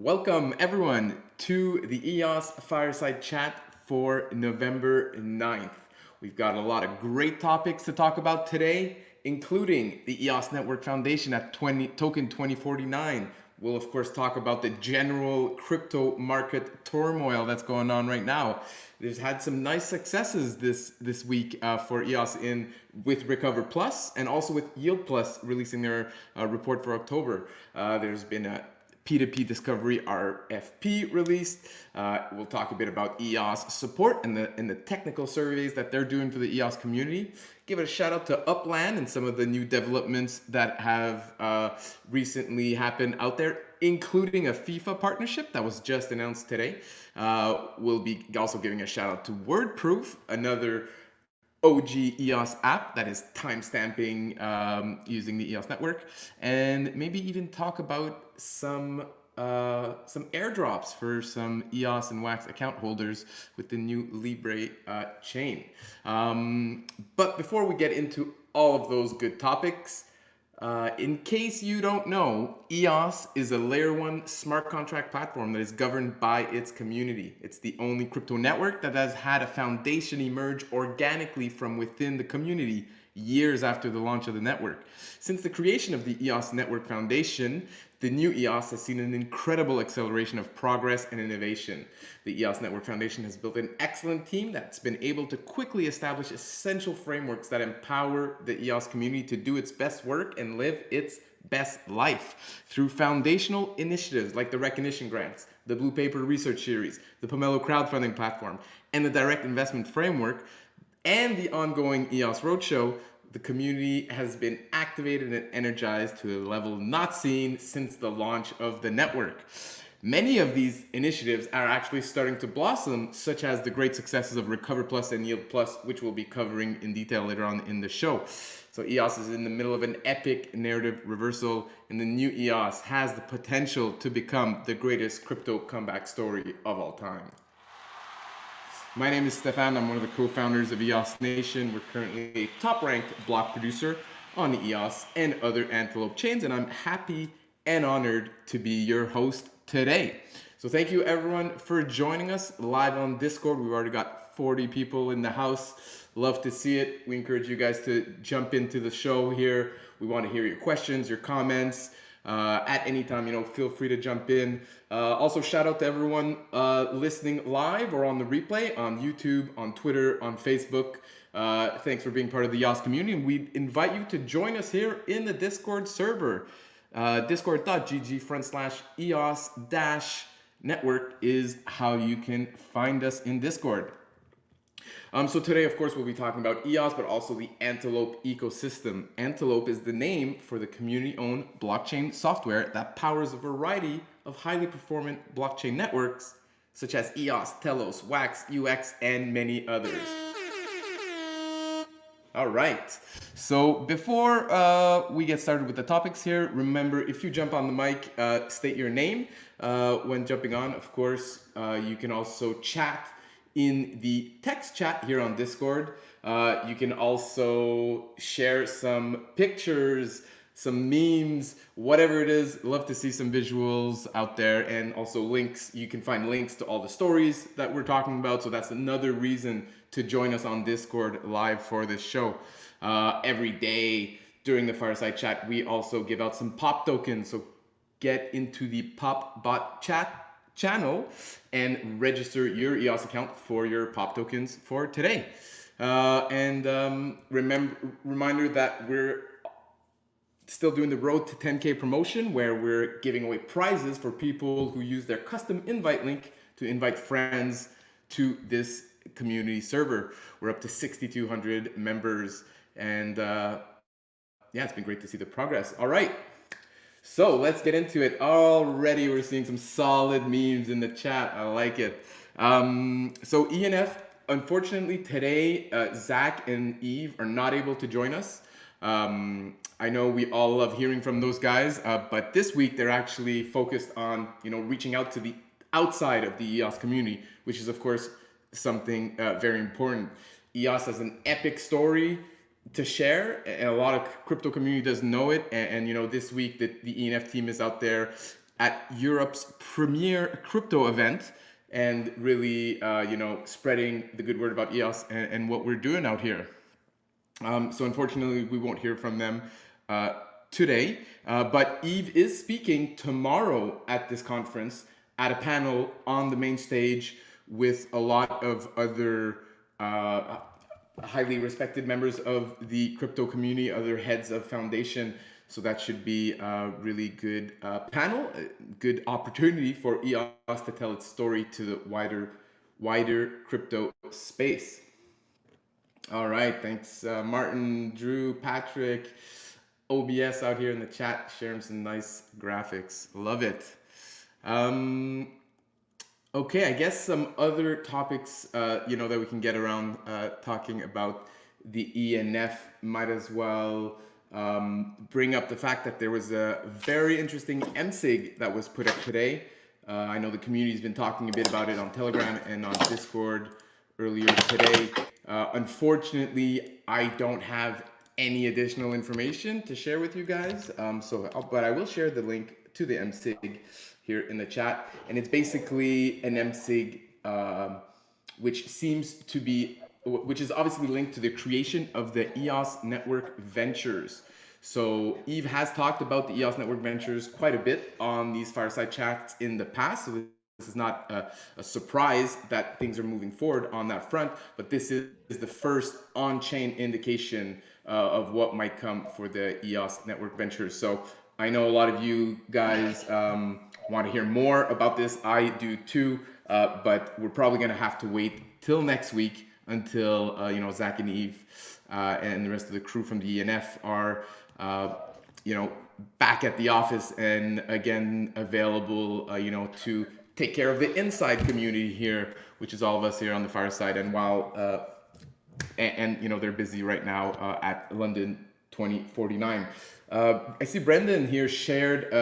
Welcome everyone to the EOS Fireside Chat for November 9th. We've got a lot of great topics to talk about today, including the EOS Network Foundation at token 2049. We'll of course talk about the general crypto market turmoil that's going on right now. There's had some nice successes this week for EOS with Recover Plus and also with Yield Plus releasing their report for October. There's been a P2P Discovery RFP released. We'll talk a bit about EOS Support and the technical surveys that they're doing for the EOS community. Give it a shout out to Upland and some of the new developments that have recently happened out there, including a FIFA partnership that was just announced today. We'll be also giving a shout out to WordProof, another OG EOS app that is timestamping using the EOS network, and maybe even talk about some airdrops for some EOS and Wax account holders with the new Libre chain. But before we get into all of those good topics, in case you don't know, EOS is a layer 1 smart contract platform that is governed by its community. It's the only crypto network that has had a foundation emerge organically from within the community years after the launch of the network. Since the creation of the EOS Network Foundation, the new EOS has seen an incredible acceleration of progress and innovation. The EOS Network Foundation has built an excellent team that's been able to quickly establish essential frameworks that empower the EOS community to do its best work and live its best life through foundational initiatives like the recognition grants, the Blue Paper Research Series, the Pomelo crowdfunding platform, and the direct investment framework, and the ongoing EOS Roadshow. The community has been activated and energized to a level not seen since the launch of the network. Many of these initiatives are actually starting to blossom, such as the great successes of Recover Plus and Yield Plus, which we'll be covering in detail later on in the show. So EOS is in the middle of an epic narrative reversal, and the new EOS has the potential to become the greatest crypto comeback story of all time. My name is Stephane. I'm one of the co-founders of EOS Nation. We're currently a top-ranked block producer on the EOS and other Antelope chains, and I'm happy and honored to be your host today. So thank you everyone for joining us live on Discord. We've already got 40 people in the house. Love to see it. We encourage you guys to jump into the show here. We want to hear your questions, your comments. At any time, feel free to jump in. Also, shout out to everyone listening live or on the replay on YouTube, on Twitter, on Facebook. Thanks for being part of the EOS community. And we invite you to join us here in the Discord server. Discord.gg/EOS-network is how you can find us in Discord. So today, of course, we'll be talking about EOS, but also the Antelope ecosystem. Antelope is the name for the community-owned blockchain software that powers a variety of highly performant blockchain networks, such as EOS, Telos, Wax, UX, and many others. All right. So before we get started with the topics here, remember, if you jump on the mic, state your name when jumping on. Of course, you can also chat in the text chat here on Discord. You can also share some pictures, some memes, whatever it is. Love to see some visuals out there, and also links. You can find links to all the stories that we're talking about. So that's another reason to join us on Discord live for this show. Every day during the Fireside Chat, we also give out some pop tokens. So get into the Pop Bot Chat channel and register your EOS account for your pop tokens for today. Reminder that we're still doing the Road to 10K promotion, where we're giving away prizes for people who use their custom invite link to invite friends to this community server. We're up to 6,200 members, and yeah, it's been great to see the progress. All right. So let's get into it. Already we're seeing some solid memes in the chat. I like it. So ENF, unfortunately today, Zach and Eve are not able to join us. I know we all love hearing from those guys, but this week they're actually focused on, reaching out to the outside of the EOS community, which is of course something very important. EOS has an epic story to share, and a lot of crypto community doesn't know it. And this week the ENF team is out there at Europe's premier crypto event and really, spreading the good word about EOS and what we're doing out here. So unfortunately, we won't hear from them today, but Yves is speaking tomorrow at this conference at a panel on the main stage with a lot of other highly respected members of the crypto community, other heads of foundation. So that should be a really good panel, a good opportunity for EOS to tell its story to the wider crypto space. All right, thanks, Martin, Drew, Patrick, OBS out here in the chat, sharing some nice graphics. Love it. Okay, I guess some other topics, that we can get around talking about the ENF. Might as well bring up the fact that there was a very interesting MSIG that was put up today. I know the community's been talking a bit about it on Telegram and on Discord earlier today. Unfortunately, I don't have any additional information to share with you guys, but I will share the link to the MSIG here in the chat, and it's basically an MSIG which is obviously linked to the creation of the EOS Network Ventures. So Yves has talked about the EOS Network Ventures quite a bit on these fireside chats in the past, so this is not a surprise that things are moving forward on that front, but this is the first on-chain indication of what might come for the EOS Network Ventures. So I know a lot of you guys want to hear more about this. I do too, but we're probably going to have to wait till next week until Zach and Yves and the rest of the crew from the ENF are back at the office and again available to take care of the inside community here, which is all of us here on the Fireside. And while they're busy right now at London 2049. I see Brendan here shared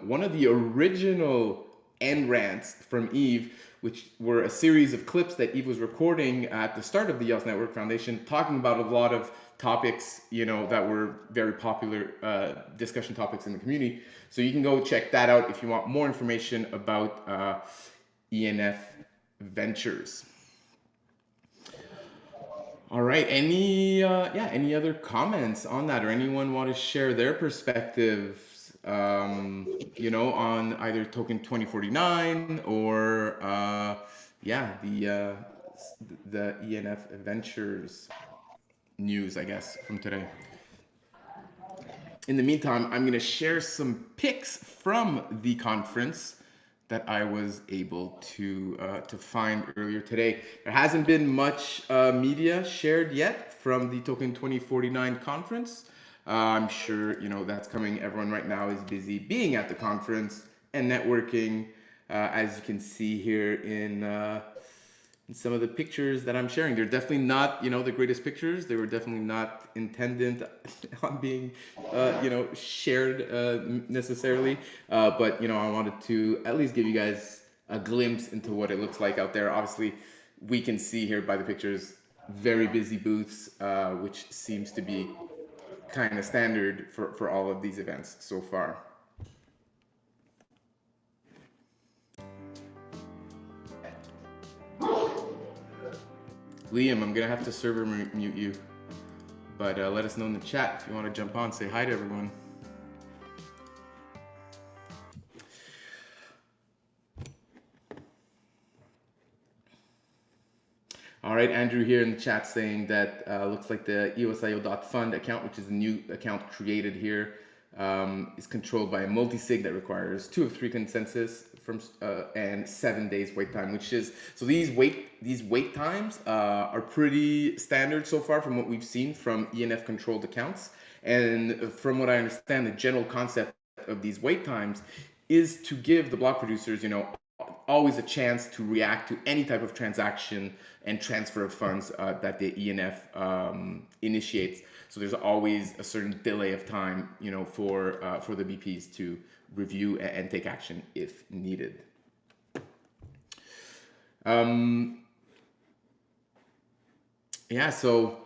one of the original end rants from Yves, which were a series of clips that Yves was recording at the start of the EOS Network Foundation, talking about a lot of topics, that were very popular discussion topics in the community. So you can go check that out if you want more information about ENF Ventures. All right. Any other comments on that, or anyone want to share their perspectives, on either token 2049 or the ENF Ventures news, I guess, from today. In the meantime, I'm going to share some pics from the conference that I was able to find earlier today. There hasn't been much media shared yet from the Token 2049 conference. I'm sure that's coming. Everyone right now is busy being at the conference and networking, as you can see here in some of the pictures that I'm sharing. They're definitely not the greatest pictures. They were definitely not intended on being shared necessarily, but I wanted to at least give you guys a glimpse into what it looks like out there. Obviously we can see here by the pictures very busy booths, which seems to be kind of standard for all of these events so far. Liam, I'm gonna have to server mute you, but let us know in the chat if you want to jump on. Say hi to everyone. All right, Andrew here in the chat saying that looks like the EOSIO.fund account, which is a new account created here, is controlled by a multi-sig that requires 2 of 3 consensus from and 7 days wait time, which is, so these wait times are pretty standard so far from what we've seen from ENF controlled accounts. And from what I understand, the general concept of these wait times is to give the block producers, always a chance to react to any type of transaction and transfer of funds that the ENF initiates. So there's always a certain delay of time, for the BPs to review and take action if needed. So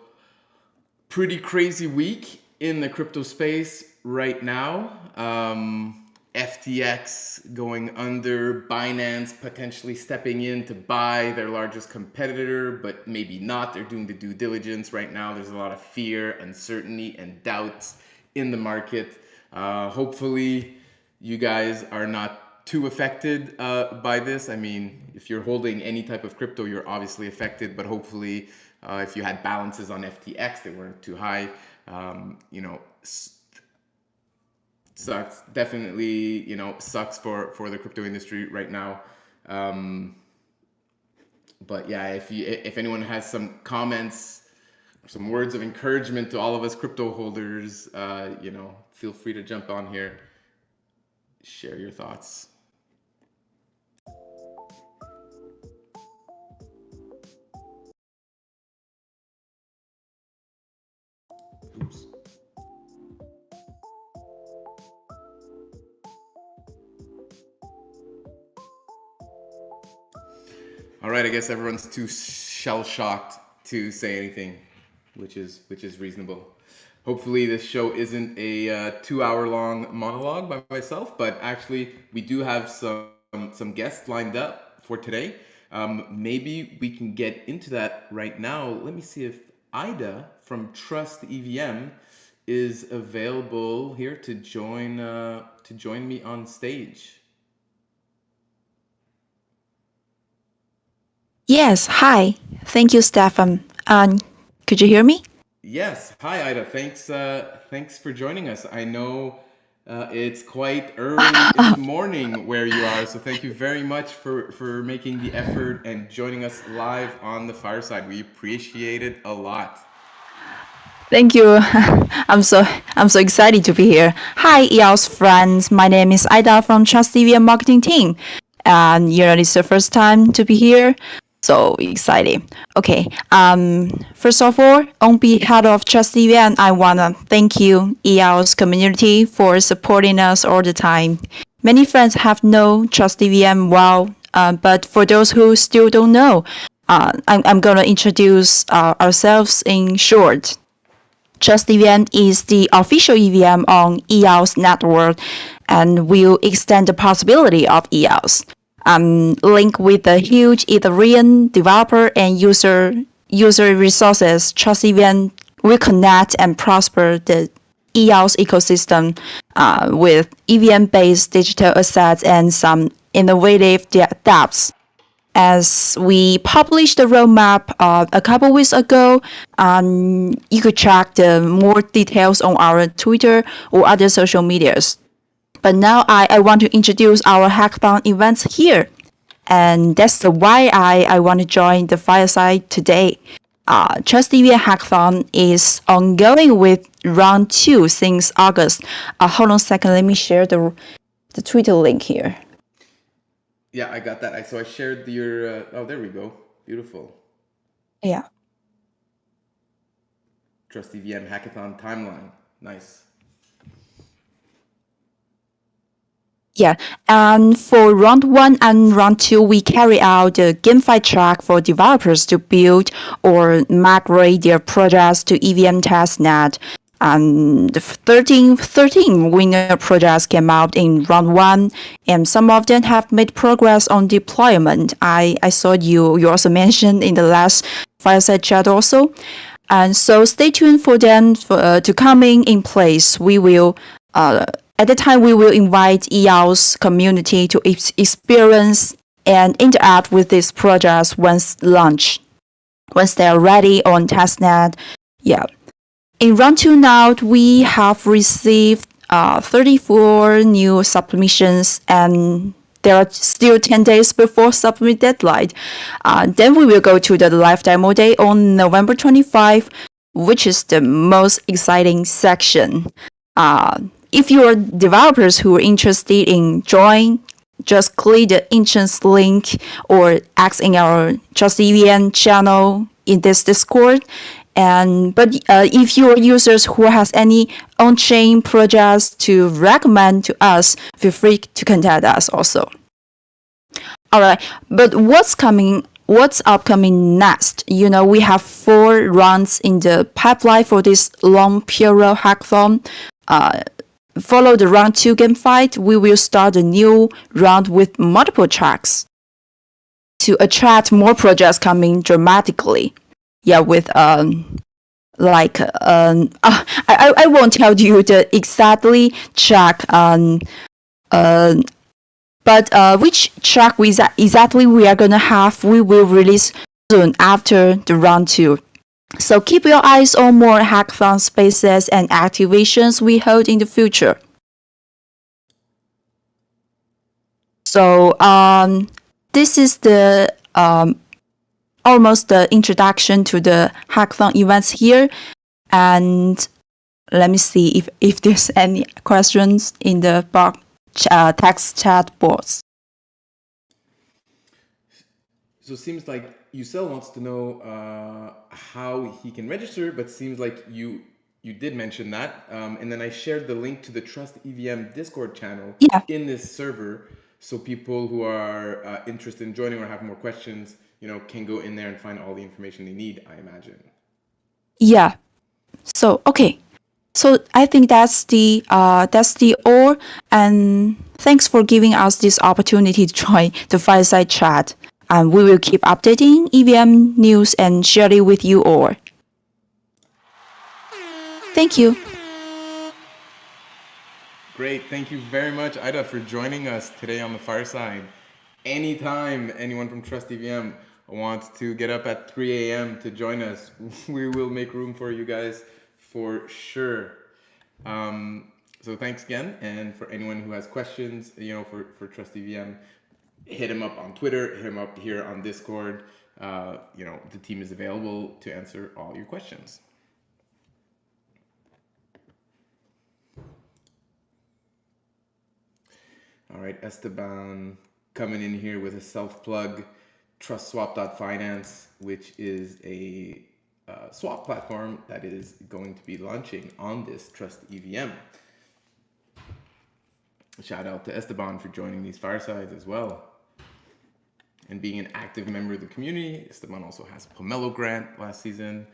pretty crazy week in the crypto space right now. FTX going under, Binance potentially stepping in to buy their largest competitor, but maybe not. They're doing the due diligence right now. There's a lot of fear, uncertainty, and doubts in the market. Hopefully, you guys are not too affected by this. I mean, if you're holding any type of crypto, you're obviously affected, but hopefully, if you had balances on FTX, they weren't too high. You know, sucks, definitely, you know, sucks for the crypto industry right now. But yeah, if anyone has some comments, some words of encouragement to all of us crypto holders, you know, feel free to jump on here, share your thoughts. Oops. All right, I guess everyone's too shell-shocked to say anything, which is reasonable. Hopefully this show isn't a 2-hour long monologue by myself, but actually we do have some guests lined up for today. Maybe we can get into that right now. Let me see if Ida from Trust EVM is available here to join me on stage. Yes, hi. Thank you, Stephane. Could you hear me? Yes. Hi, Ida. Thanks for joining us. I know it's quite early in the morning where you are, so thank you very much for making the effort and joining us live on the Fireside. We appreciate it a lot. Thank you. I'm so excited to be here. Hi, EOS friends. My name is Ida from Trust EVM marketing team, and it's the first time to be here. So excited. Okay. First of all, on behalf of Trust EVM, I wanna thank you, EOS community, for supporting us all the time. Many friends have known Trust EVM well, but for those who still don't know, I'm gonna introduce ourselves in short. Trust EVM is the official EVM on EOS Network and will extend the possibility of EOS. Linked with the huge Ethereum developer and user resources, Trust EVM will connect and prosper the EOS ecosystem with EVM-based digital assets and some innovative dApps. As we published the roadmap a couple weeks ago, you could check the more details on our Twitter or other social medias. But now I want to introduce our hackathon events here. And that's why I want to join the Fireside today. Trust EVM Hackathon is ongoing with round 2 since August. Hold on a second, let me share the Twitter link here. Yeah, I got that. So I shared your. Oh, there we go. Beautiful. Yeah. Trust EVM Hackathon timeline. Nice. Yeah, and for round 1 and round 2, we carry out the GameFi track for developers to build or migrate their projects to EVM testnet. And the 13 winner projects came out in round 1, and some of them have made progress on deployment. I saw you also mentioned in the last Fireside chat also. And so stay tuned for them to coming in place. We will at the time, we will invite EOS community to experience and interact with these projects once launched, once they are ready on testnet. Yeah. In round 2 now, we have received 34 new submissions, and there are still 10 days before submit deadline. Then we will go to the live demo day on November 25, which is the most exciting section. If you are developers who are interested in join, just click the entrance link or ask in our Trust EVM channel in this Discord. But if you are users who has any on-chain projects to recommend to us, feel free to contact us also. All right, but what's upcoming next? We have 4 rounds in the pipeline for this long period hackathon. follow the round 2 game fight, we will start a new round with multiple tracks to attract more projects coming dramatically. Yeah, with I won't tell you the exactly track but which track exactly we are gonna have, we will release soon after the round 2. So keep your eyes on more hackathon spaces and activations we hold in the future. So this is the almost the introduction to the hackathon events here. And let me see if there's any questions in the box, text chat box. So it seems like Yusel wants to know how he can register, but seems like you did mention that. And then I shared the link to the Trust EVM Discord channel in this server, so people who are interested in joining or have more questions, can go in there and find all the information they need, I imagine. Yeah. So okay. So I think that's the all. And thanks for giving us this opportunity to join the Fireside chat. And we will keep updating EVM news and share it with you all. Thank you. Great. Thank you very much, Ida, for joining us today on the Fireside. Anytime anyone from Trust EVM wants to get up at 3 a.m. to join us, we will make room for you guys for sure. So thanks again. And for anyone who has questions, for Trust EVM, hit him up on Twitter, hit him up here on Discord. The team is available to answer all your questions. All right, Esteban coming in here with a self-plug, TrustSwap.finance, which is a swap platform that is going to be launching on this Trust EVM. Shout out to Esteban for joining these firesides as well. And being an active member of the community. Esteban also has a Pomelo grant last season.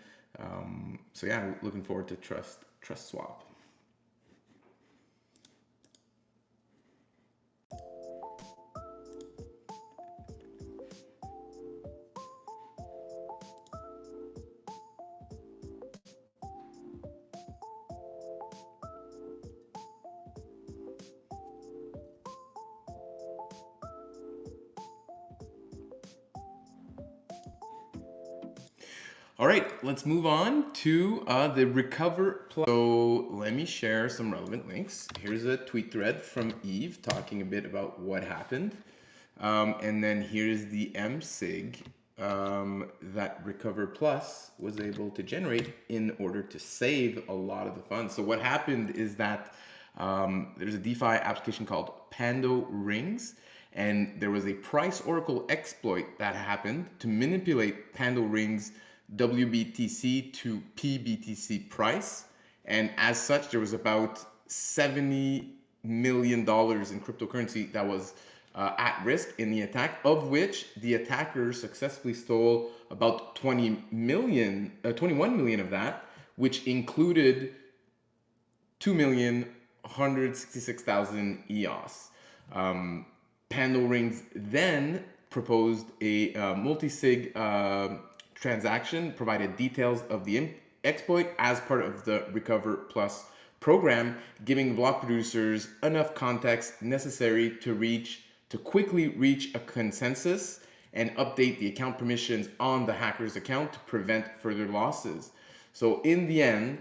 So yeah, looking forward to Trust Swap. All right, let's move on to the Recover Plus. So let me share some relevant links. Here's a tweet thread from Eve talking a bit about what happened. And then here's the MSIG that Recover Plus was able to generate in order to save a lot of the funds. So what happened is that there's a DeFi application called Pando Rings, and there was a price oracle exploit that happened to manipulate Pando Rings WBTC to PBTC price. And as such, there was about $70 million in cryptocurrency that was at risk in the attack, of which the attackers successfully stole about 21 million of that, which included 2,166,000 EOS. Pando Rings then proposed a multi-sig transaction, provided details of the exploit as part of the Recover Plus program, giving block producers enough context necessary to quickly reach a consensus and update the account permissions on the hacker's account to prevent further losses. So in the end,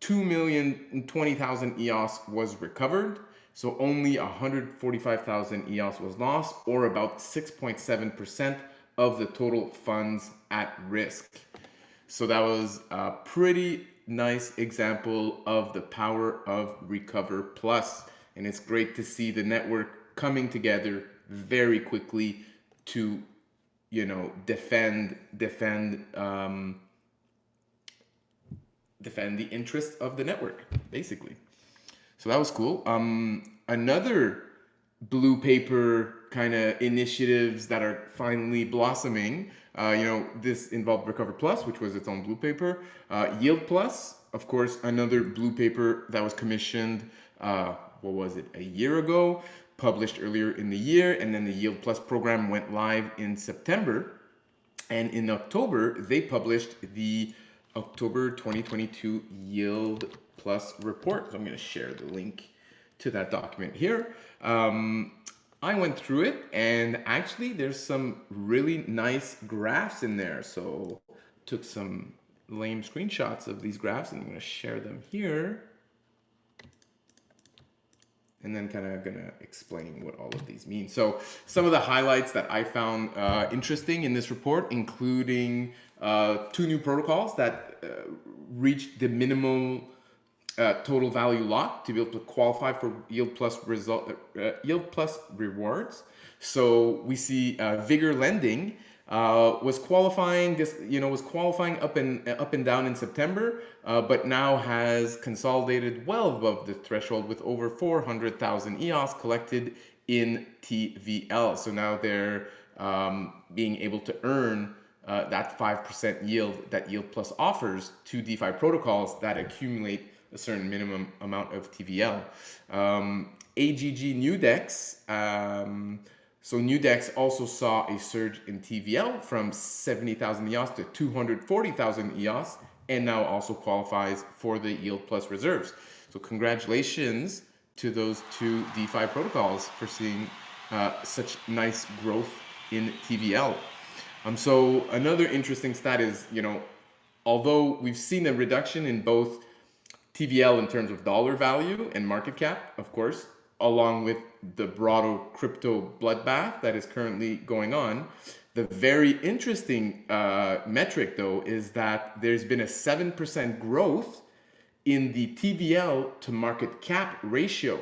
2,020,000 EOS was recovered. So only 145,000 EOS was lost, or about 6.7% of the total funds at risk. So that was a pretty nice example of the power of Recover Plus. And it's great to see the network coming together very quickly to, defend the interests of the network, basically. So that was cool. Another blue paper kind of initiatives that are finally blossoming. This involved Recover Plus, which was its own blue paper. Yield Plus, of course, another blue paper that was commissioned what was it, a year ago, published earlier in the year, and then the Yield Plus program went live in September. And in October, they published the October 2022 Yield Plus report. So I'm going to share the link to that document here. I went through it, and actually there's some really nice graphs in there. So took some lame screenshots of these graphs, and I'm going to share them here. And then kind of gonna explain what all of these mean. So some of the highlights that I found interesting in this report, including 2 new protocols that reached the minimum total value lock to be able to qualify for Yield Plus rewards. So we see Vigor Lending was qualifying up and down in September, but now has consolidated well above the threshold with over 400,000 EOS collected in TVL. So now they're being able to earn that 5% yield that Yield Plus offers to DeFi protocols that accumulate a certain minimum amount of TVL. AGG Nudex. So Nudex also saw a surge in TVL from 70,000 EOS to 240,000 EOS, and now also qualifies for the Yield Plus reserves. So congratulations to those 2 DeFi protocols for seeing such nice growth in TVL. So another interesting stat is, although we've seen a reduction in both TVL in terms of dollar value and market cap, of course, along with the broader crypto bloodbath that is currently going on. The very interesting metric, though, is that there's been a 7% growth in the TVL to market cap ratio.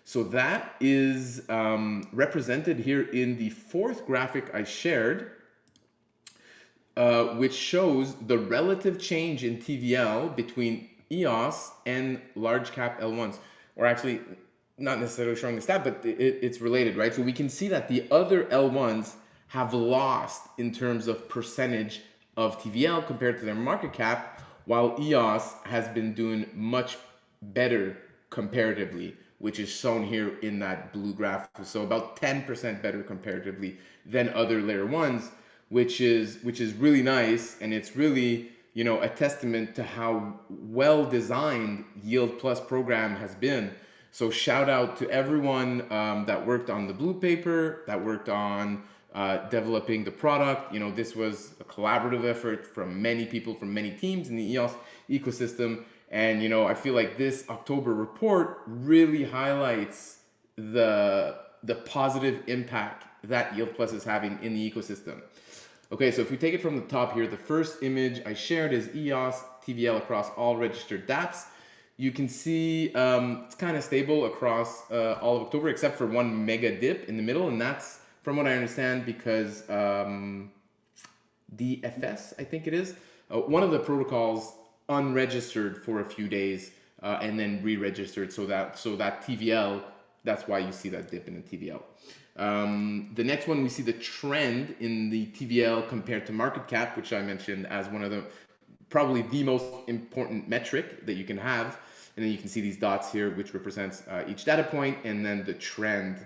So that is represented here in the 4th graphic I shared, which shows the relative change in TVL between EOS and large cap L1s, or actually not necessarily showing the stat, but it's related, right? So we can see that the other L1s have lost in terms of percentage of TVL compared to their market cap, while EOS has been doing much better comparatively, which is shown here in that blue graph. So about 10% better comparatively than other layer 1s, which is really nice, and it's really a testament to how well designed Yield Plus program has been. So shout out to everyone that worked on the blue paper, that worked on developing the product. This was a collaborative effort from many people, from many teams in the EOS ecosystem. And I feel like this October report really highlights the positive impact that Yield Plus is having in the ecosystem. Okay, so if we take it from the top here, the first image I shared is EOS TVL across all registered dApps. You can see it's kind of stable across all of October, except for one mega dip in the middle, and that's, from what I understand, because DFS, I think it is, one of the protocols unregistered for a few days and then re-registered, so that TVL, that's why you see that dip in the TVL. The next one, we see the trend in the TVL compared to market cap, which I mentioned as one of the probably the most important metric that you can have. And then you can see these dots here, which represents each data point, and then the trend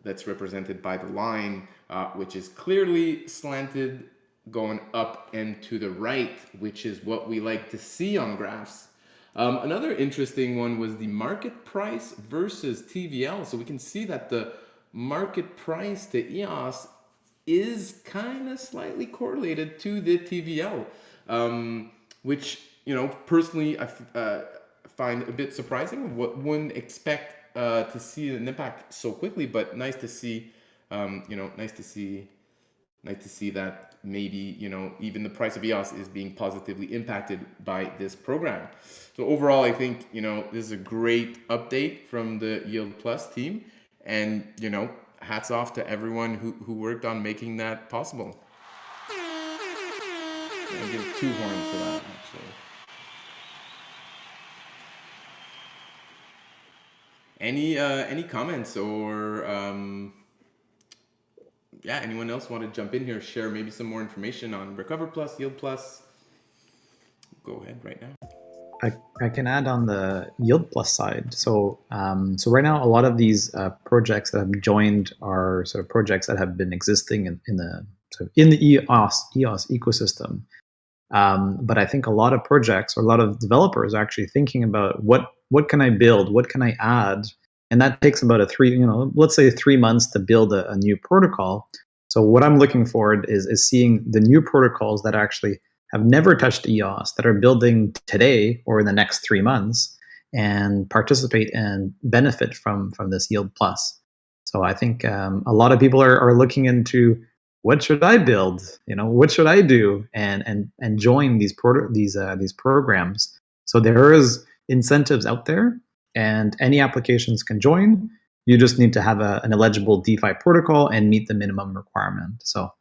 that's represented by the line, which is clearly slanted going up and to the right, which is what we like to see on graphs. Another interesting one was the market price versus TVL. So we can see that the market price to EOS is kind of slightly correlated to the TVL, which, personally I find a bit surprising. Wouldn't expect to see an impact so quickly, but nice to see, nice to see that maybe, even the price of EOS is being positively impacted by this program. So overall, I think, this is a great update from the Yield Plus team. And, hats off to everyone who worked on making that possible. I'll give 2 horns for that, actually. Any comments or, anyone else want to jump in here, share maybe some more information on Recover Plus, Yield Plus? Go ahead right now. I can add on the yield plus side. So right now, a lot of these projects that have joined are sort of projects that have been existing in the EOS ecosystem. But I think a lot of projects or a lot of developers are actually thinking about what can I build, what can I add, and that takes about let's say 3 months to build a new protocol. So what I'm looking forward is seeing the new protocols that actually have never touched EOS that are building today or in the next 3 months and participate and benefit from this yield plus. So I think a lot of people are looking into what should I build? What should I do? And join these programs. So there is incentives out there, and any applications can join. You just need to have an eligible DeFi protocol and meet the minimum requirement. So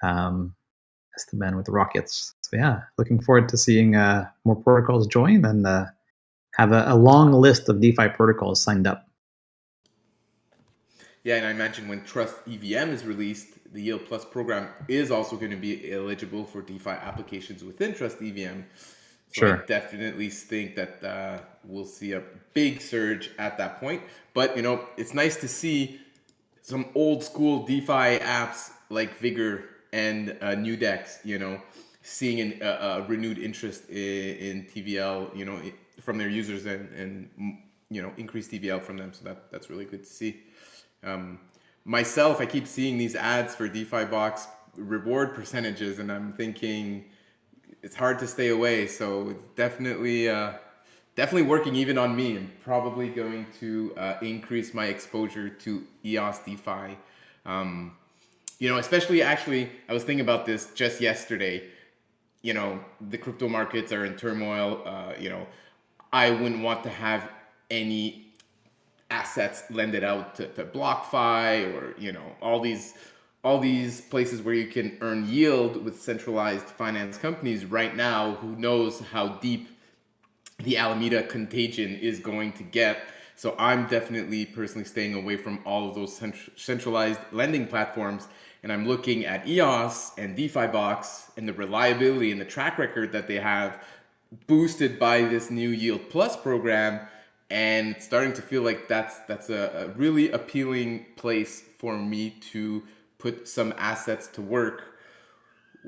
that's the man with the rockets. So yeah, looking forward to seeing more protocols join and have a long list of DeFi protocols signed up. Yeah, and I imagine when Trust EVM is released, the Yield Plus program is also going to be eligible for DeFi applications within Trust EVM. So I Sure. definitely think that we'll see a big surge at that point. But it's nice to see some old school DeFi apps like Vigor and Nudex, seeing a renewed interest in TVL, from their users and increased TVL from them. So that's really good to see. Myself, I keep seeing these ads for DeFi Box reward percentages, and I'm thinking it's hard to stay away. So it's definitely working even on me, and probably going to increase my exposure to EOS DeFi. Especially actually, I was thinking about this just yesterday. The crypto markets are in turmoil. I wouldn't want to have any assets lended out to BlockFi or all these places where you can earn yield with centralized finance companies. Right now, who knows how deep the Alameda contagion is going to get. So I'm definitely personally staying away from all of those centralized lending platforms, and I'm looking at EOS and DeFi Box and the reliability and the track record that they have, boosted by this new Yield Plus program, and it's starting to feel like that's a really appealing place for me to put some assets to work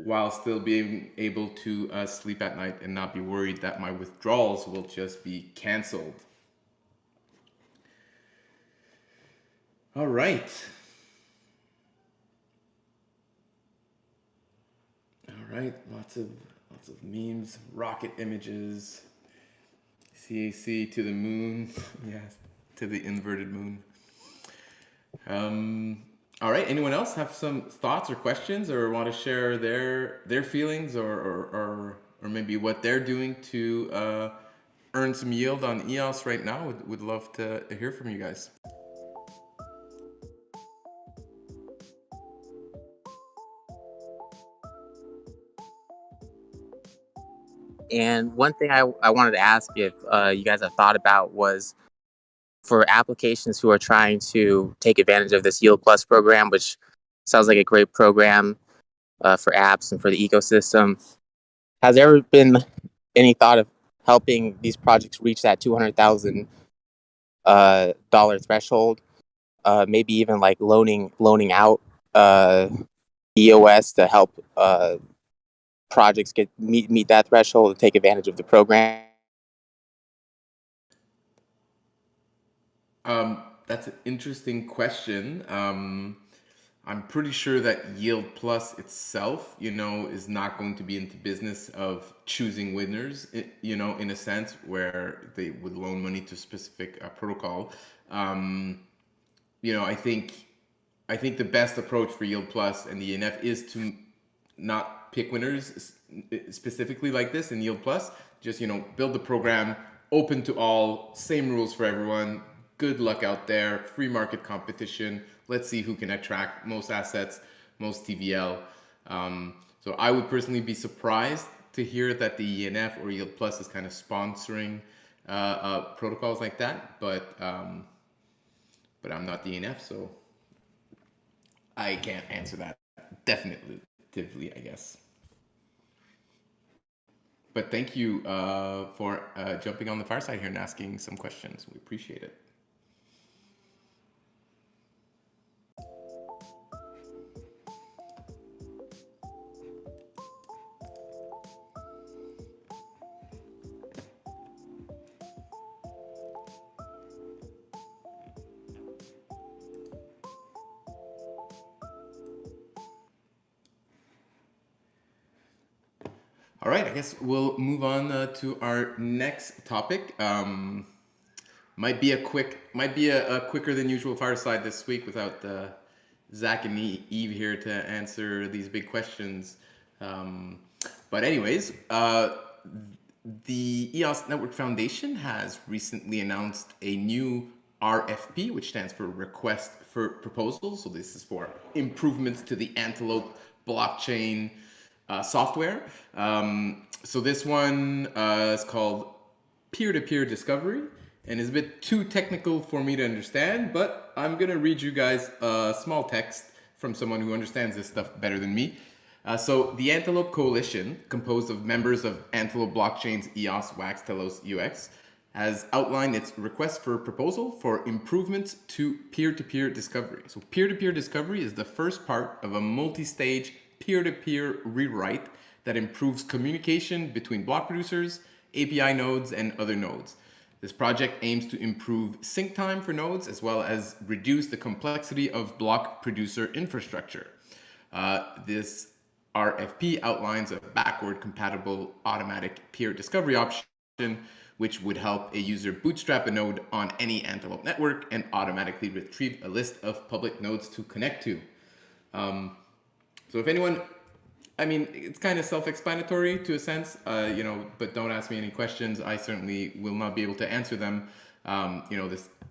while still being able to sleep at night and not be worried that my withdrawals will just be canceled. All right. All right. Lots of memes, rocket images, CAC to the moon. Yes, to the inverted moon. All right. Anyone else have some thoughts or questions, or want to share their feelings, or maybe what they're doing to earn some yield on EOS right now? Would love to hear from you guys. And one thing I wanted to ask if you guys have thought about was for applications who are trying to take advantage of this Yield Plus program, which sounds like a great program for apps and for the ecosystem. Has there ever been any thought of helping these projects reach that $200,000 dollar threshold? Maybe even like loaning out EOS to help projects meet that threshold and take advantage of the program? That's an interesting question. I'm pretty sure that Yield Plus itself, is not going to be into business of choosing winners, in a sense where they would loan money to a specific protocol. I think the best approach for Yield Plus and the ENF is to not pick winners specifically like this in Yield Plus. Just build the program open to all, same rules for everyone. Good luck out there, free market competition. Let's see who can attract most assets, most TVL. So I would personally be surprised to hear that the ENF or Yield Plus is kind of sponsoring protocols like that, but I'm not the ENF, so I can't answer that definitively, I guess. But thank you for jumping on the fireside here and asking some questions. We appreciate it. All right, I guess we'll move on to our next topic. Might be a quicker than usual fireside this week without Zach and Eve here to answer these big questions. But anyways, the EOS Network Foundation has recently announced a new RFP, which stands for Request for Proposals. So this is for improvements to the Antelope blockchain software. So this one is called Peer-to-Peer Discovery and is a bit too technical for me to understand, but I'm gonna read you guys a small text from someone who understands this stuff better than me. So the Antelope Coalition, composed of members of Antelope Blockchain's EOS, WAX, Telos, UX, has outlined its request for proposal for improvements to peer-to-peer discovery. So peer-to-peer discovery is the first part of a multi-stage peer-to-peer rewrite that improves communication between block producers, API nodes, and other nodes. This project aims to improve sync time for nodes as well as reduce the complexity of block producer infrastructure. This RFP outlines a backward compatible automatic peer discovery option, which would help a user bootstrap a node on any Antelope network and automatically retrieve a list of public nodes to connect to. So if anyone, I mean, it's kind of self-explanatory to a sense, but don't ask me any questions. I certainly will not be able to answer them.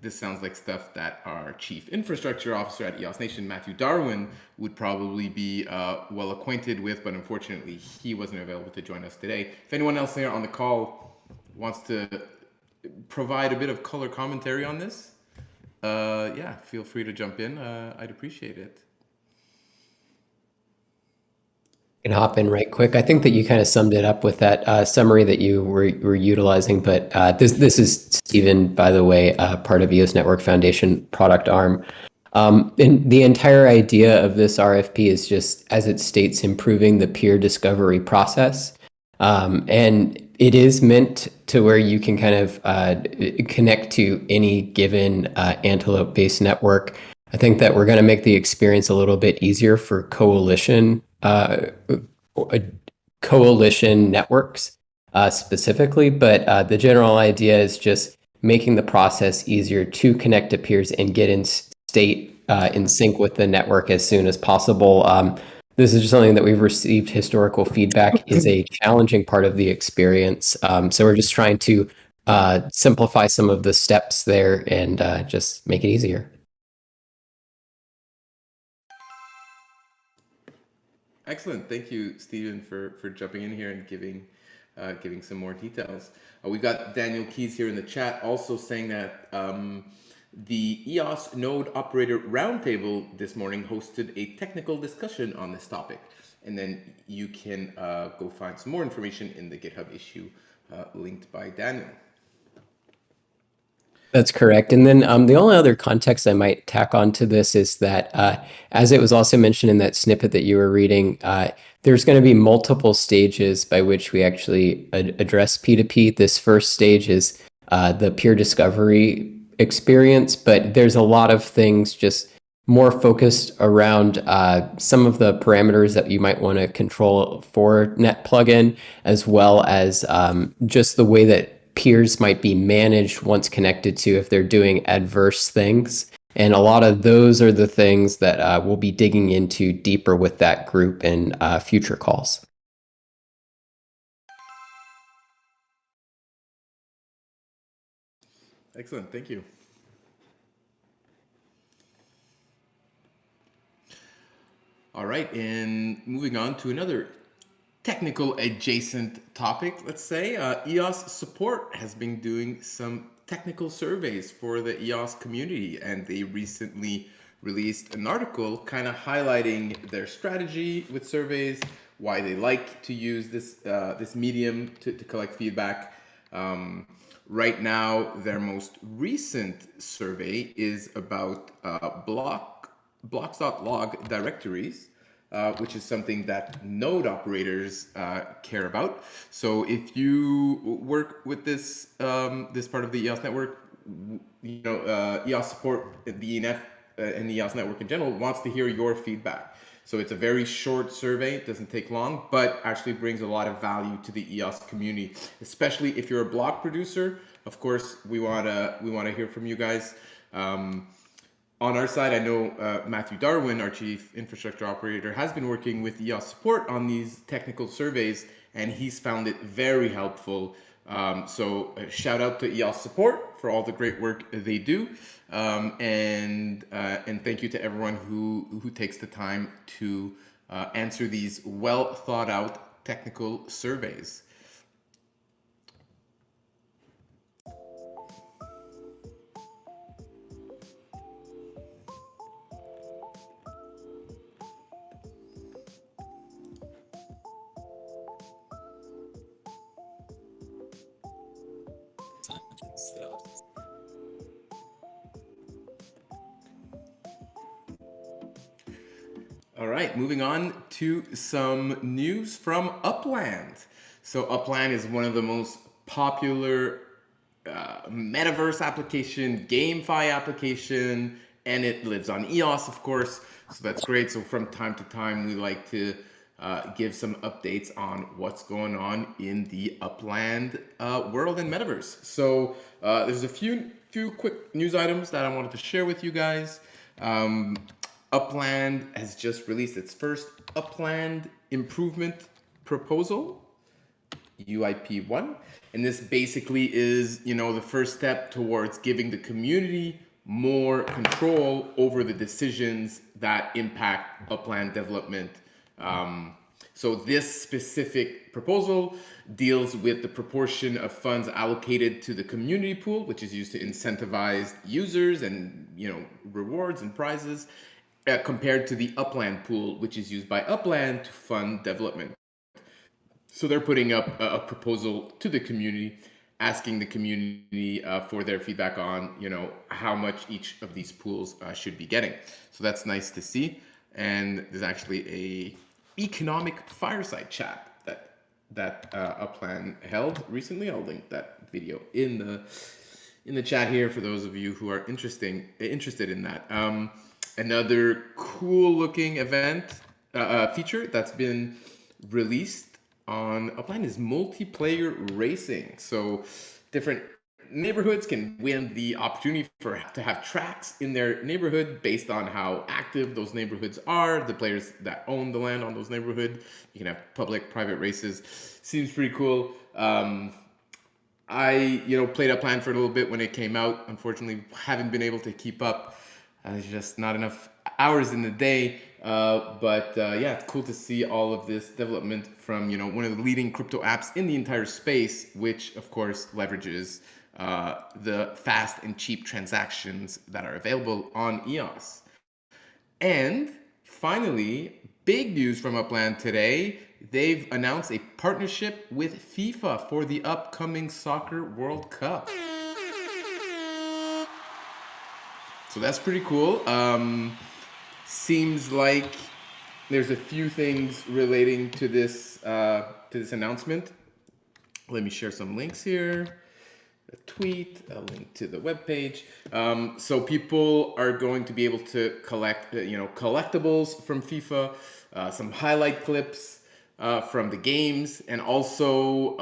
This sounds like stuff that our Chief Infrastructure Officer at EOS Nation, Matthew Darwin, would probably be well acquainted with, but unfortunately he wasn't available to join us today. If anyone else here on the call wants to provide a bit of color commentary on this, yeah, feel free to jump in. I'd appreciate it. Can hop in right quick. I think that you kind of summed it up with that summary that you were utilizing, but this is Stephen, by the way, part of EOS Network Foundation product arm. And the entire idea of this RFP is just, as it states, improving the peer discovery process. And it is meant to where you can kind of connect to any given Antelope-based network. I think that we're going to make the experience a little bit easier for coalition networks specifically, but the general idea is just making the process easier to connect to peers and get in state in sync with the network as soon as possible. This is just something that we've received historical feedback is a challenging part of the experience. So we're just trying to simplify some of the steps there and just make it easier. Excellent. Thank you, Stephen, for jumping in here and giving some more details. We've got Daniel Keys here in the chat also saying that the EOS Node Operator Roundtable this morning hosted a technical discussion on this topic. And then you can go find some more information in the GitHub issue linked by Daniel. That's correct. And then the only other context I might tack on to this is that, as it was also mentioned in that snippet that you were reading, there's going to be multiple stages by which we actually address P2P. This first stage is the peer discovery experience, but there's a lot of things just more focused around some of the parameters that you might want to control for net plugin, as well as just the way that peers might be managed once connected to if they're doing adverse things. And a lot of those are the things that we'll be digging into deeper with that group in future calls. Excellent. Thank you. All right. And moving on to another technical adjacent topic, let's say, EOS Support has been doing some technical surveys for the EOS community, and they recently released an article kind of highlighting their strategy with surveys, why they like to use this medium to collect feedback. Right now, their most recent survey is about blocks.log directories, which is something that node operators care about. So if you work with this this part of the EOS network, EOS support, the ENF, and the EOS network in general wants to hear your feedback. So it's a very short survey, it doesn't take long, but actually brings a lot of value to the EOS community, especially if you're a block producer. Of course, we wanna hear from you guys. On our side, I know Matthew Darwin, our chief infrastructure operator, has been working with EOS support on these technical surveys, and he's found it very helpful. So shout out to EOS support for all the great work they do, and thank you to everyone who takes the time to answer these well thought out technical surveys. All right, moving on to some news from Upland. So Upland is one of the most popular metaverse application, GameFi application, and it lives on EOS, of course. So that's great. So from time to time, we like to give some updates on what's going on in the Upland world and metaverse. So there's a few quick news items that I wanted to share with you guys. Upland has just released its first Upland improvement proposal, UIP-1, and this basically is, the first step towards giving the community more control over the decisions that impact Upland development. So this specific proposal deals with the proportion of funds allocated to the community pool, which is used to incentivize users and rewards and prizes, compared to the Upland pool, which is used by Upland to fund development. So they're putting up a proposal to the community, asking the community for their feedback on, how much each of these pools should be getting. So that's nice to see. And there's actually a economic fireside chat that Upland held recently. I'll link that video in the chat here for those of you who are interested in that. Another cool looking event feature that's been released on Upland is multiplayer racing. So different neighborhoods can win the opportunity to have tracks in their neighborhood based on how active those neighborhoods are, the players that own the land on those neighborhoods. You can have public, private races. Seems pretty cool. I played Upland for a little bit when it came out. Unfortunately, haven't been able to keep up. There's just not enough hours in the day. But yeah, it's cool to see all of this development from one of the leading crypto apps in the entire space, which of course leverages the fast and cheap transactions that are available on EOS. And finally, big news from Upland today. They've announced a partnership with FIFA for the upcoming Soccer World Cup. So that's pretty cool. Seems like there's a few things relating to this announcement. Let me share some links here. A tweet, a link to the webpage. So people are going to be able to collect, collectibles from FIFA, some highlight clips from the games, and also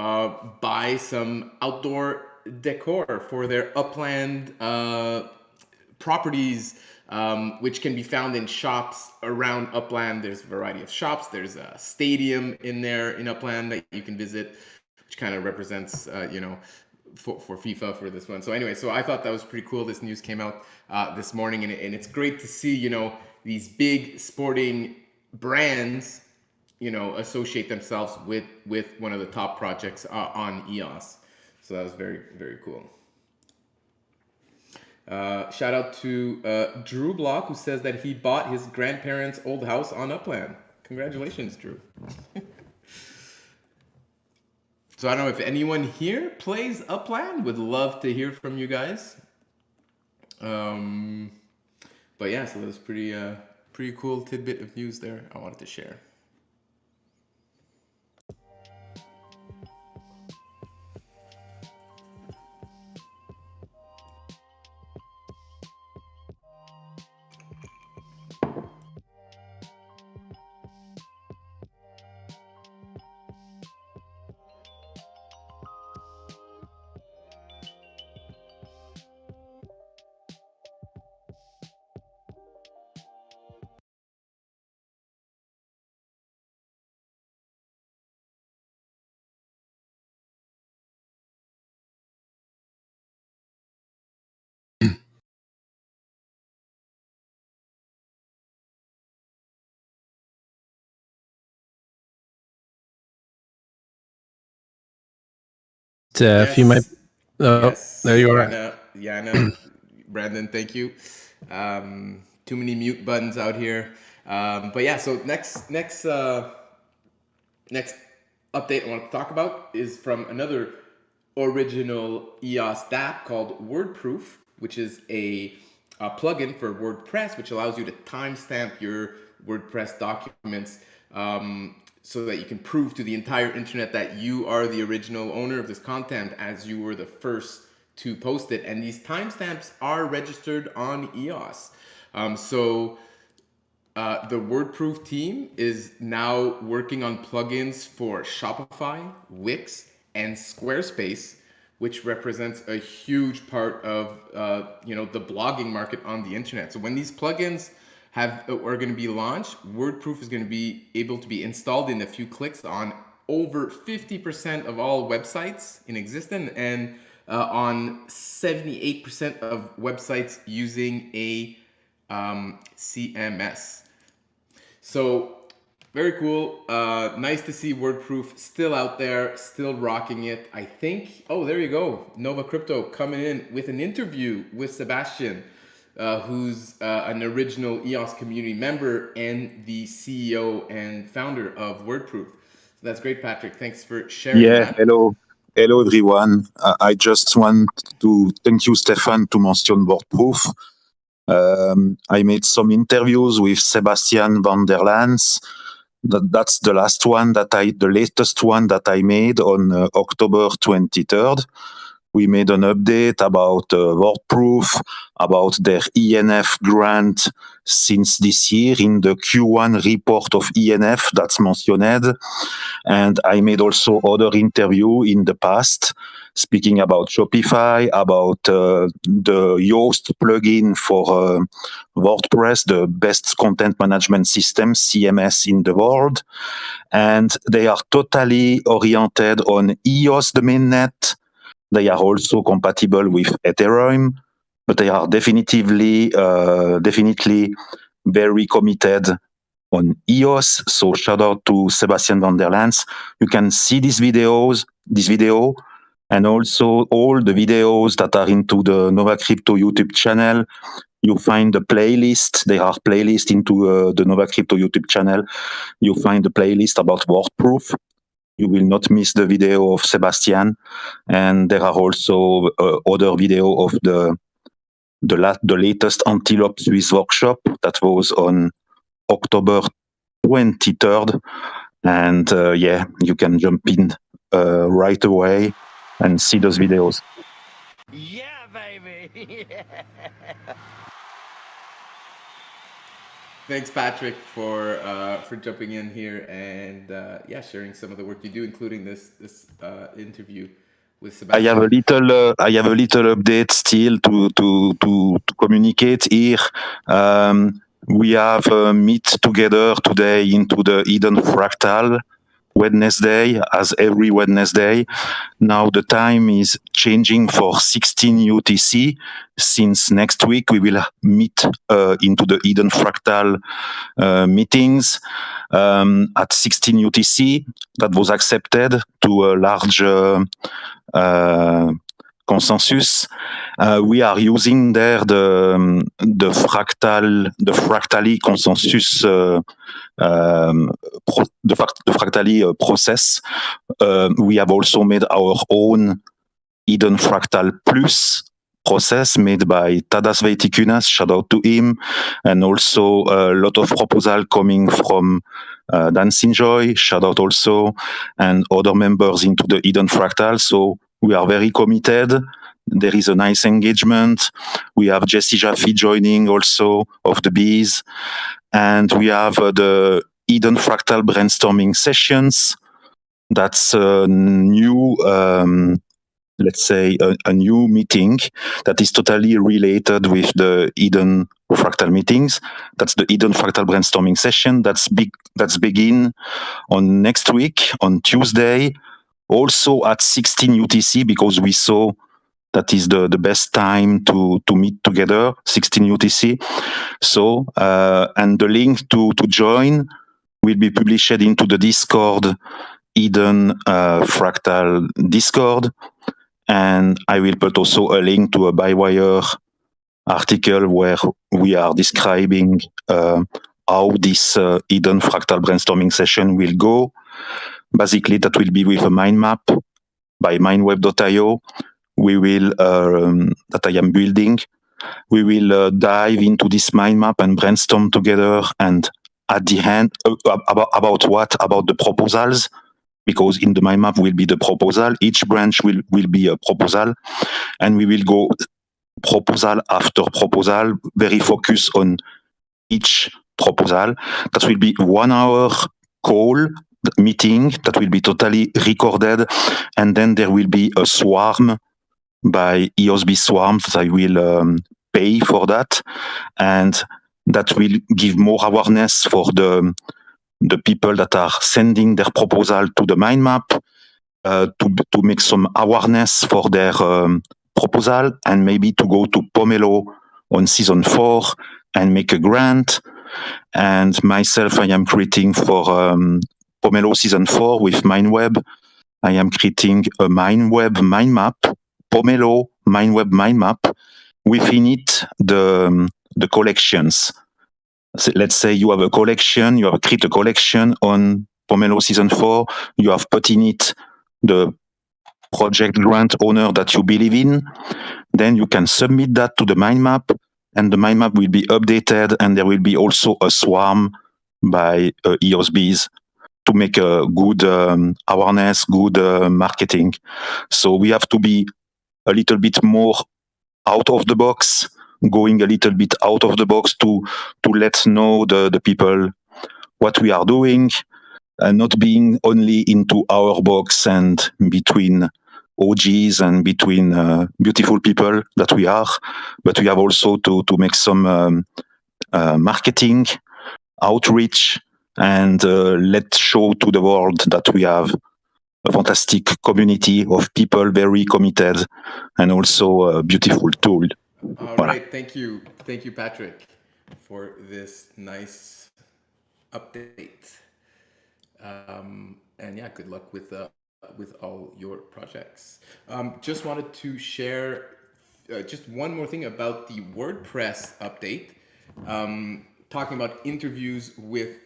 buy some outdoor decor for their Upland properties, which can be found in shops around Upland. There's a variety of shops. There's a stadium in there in Upland that you can visit, which kind of represents, for FIFA for this one. So anyway, so I thought that was pretty cool. This news came out this morning, and it's great to see, these big sporting brands, associate themselves with one of the top projects on EOS. So that was very, very cool. Shout out to Drew Block, who says that he bought his grandparents' old house on Upland. Congratulations, Drew. So I don't know if anyone here plays Upland. Would love to hear from you guys. But yeah, so that's pretty cool tidbit of news there I wanted to share. If you might. Oh, Yes. there you are. Yeah, I know. Brandon, thank you. Too many mute buttons out here. But yeah, so next update I want to talk about is from another original EOS app called WordProof, which is a plugin for WordPress, which allows you to timestamp your WordPress documents so that you can prove to the entire internet that you are the original owner of this content, as you were the first to post it. And these timestamps are registered on EOS. The WordProof team is now working on plugins for Shopify, Wix, and Squarespace, which represents a huge part of the blogging market on the internet. So when these plugins are going to be launched, WordProof is going to be able to be installed in a few clicks on over 50% of all websites in existence, and on 78% of websites using a CMS. So very cool. Nice to see WordProof still out there, still rocking it. I think, oh, there you go. Nova Crypto coming in with an interview with Sebastian, who's an original EOS community member and the CEO and founder of WordProof. So that's great, Patrick. Thanks for sharing that. Hello. Hello, everyone. I just want to thank you, Stephane, to mention WordProof. I made some interviews with Sebastian van der Lans. That's the latest one that I made on October 23rd. We made an update about WordProof, about their ENF grant since this year in the Q1 report of ENF that's mentioned. And I made also other interview in the past, speaking about Shopify, about the Yoast plugin for WordPress, the best content management system, CMS in the world. And they are totally oriented on EOS the mainnet. They are also compatible with Ethereum, but they are definitely very committed on EOS. So shout out to Sebastian van der Lans. You can see this video, and also all the videos that are into the Nova Crypto YouTube channel. You find the playlist. There are playlists into the Nova Crypto YouTube channel. You find the playlist about WordProof. You will not miss the video of Sebastian. And there are also other video of the latest Antelope Swiss workshop that was on October 23rd. And you can jump in right away and see those videos. Yeah, baby. Thanks, Patrick, for jumping in here and sharing some of the work you do, including this interview with Sebastian. I have a little update still to communicate here. We have meet together today into the Eden Fractal Wednesday, as every Wednesday. Now the time is changing for 16 UTC. Since next week, we will meet into the Eden Fractal meetings at 16 UTC. That was accepted to a large consensus. We are using there the Fractally consensus, the Fractally process. We have also made our own Eden Fractal Plus process made by Tadas Veitikunas, shout out to him, and also a lot of proposal coming from Dan Sinjoy, shout out also, and other members into the Eden Fractal. So we are very committed. There is a nice engagement. We have Jesse Jaffe joining also of the Bees, and we have the Eden Fractal brainstorming sessions. That's a new let's say, a new meeting that is totally related with the Eden Fractal meetings. That's the Eden Fractal brainstorming session. That's begin on next week, on Tuesday, also at 16 UTC, because we saw that is the best time to meet together, 16 UTC. So, and the link to join will be published into the Discord, Eden Fractal Discord. And I will put also a link to a Bywire article where we are describing how this Eden Fractal brainstorming session will go. Basically, that will be with a mind map by mindweb.io. We will, that I am building. We will dive into this mind map and brainstorm together. And at the end, about what? About the proposals. Because in the mind map will be the proposal. Each branch will be a proposal, and we will go proposal after proposal, very focused on each proposal. That will be 1 hour call meeting that will be totally recorded, and then there will be a swarm by EOSB Swarm that I will pay for that, and that will give more awareness for the people that are sending their proposal to the mind map, to make some awareness for their proposal, and maybe to go to Pomelo on season 4 and make a grant. And myself, I am creating for Pomelo season 4 with MindWeb. I am creating a MindWeb mind map, Pomelo MindWeb mind map. Within it, the collections. So let's say you have a collection, you have created a collection on Pomelo season 4, you have put in it the project grant owner that you believe in, then you can submit that to the mind map, and the mind map will be updated, and there will be also a swarm by EOSBs to make a good awareness, good marketing. So we have to be a little bit more out of the box, going a little bit out of the box to let know the people what we are doing, and not being only into our box and between OGs and between beautiful people that we are, but we have also to make some marketing, outreach, and let's show to the world that we have a fantastic community of people very committed, and also a beautiful tool. All Voilà. right, thank you, Patrick, for this nice update. And yeah, good luck with all your projects. Just wanted to share just one more thing about the WordPress update. Talking about interviews with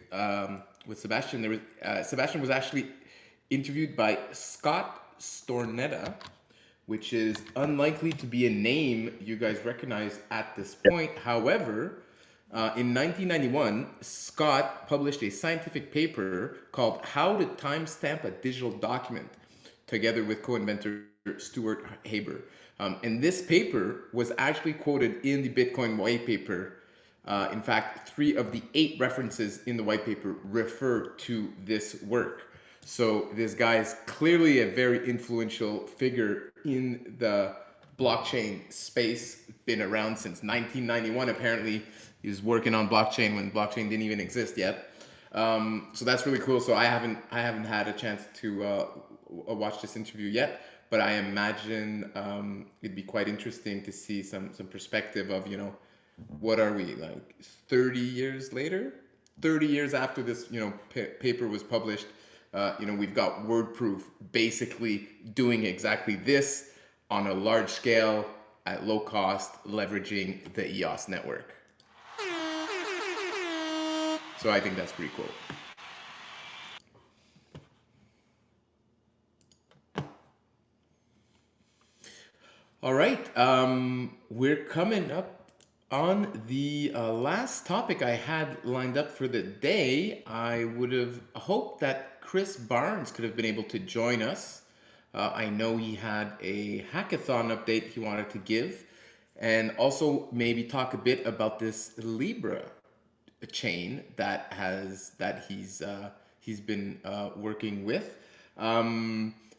Sebastian. There was Sebastian was actually interviewed by Scott Stornetta, which is unlikely to be a name you guys recognize at this point. However, in 1991, Scott published a scientific paper called How to Timestamp a Digital Document, together with co-inventor Stuart Haber. And this paper was actually quoted in the Bitcoin white paper. In fact, 3 of the 8 references in the white paper refer to this work. So this guy is clearly a very influential figure in the blockchain space, been around since 1991. Apparently, he was working on blockchain when blockchain didn't even exist yet. So that's really cool. So I haven't had a chance to watch this interview yet, but I imagine it'd be quite interesting to see some perspective of, you know, what are we, like 30 years later? 30 years after this, you know, paper was published, you know, we've got WordProof basically doing exactly this on a large scale at low cost, leveraging the EOS network. So I think that's pretty cool. All right, we're coming up on the last topic I had lined up for the day. I would have hoped that Chris Barnes could have been able to join us. I know he had a hackathon update he wanted to give, and also maybe talk a bit about this Libre chain that he's been working with.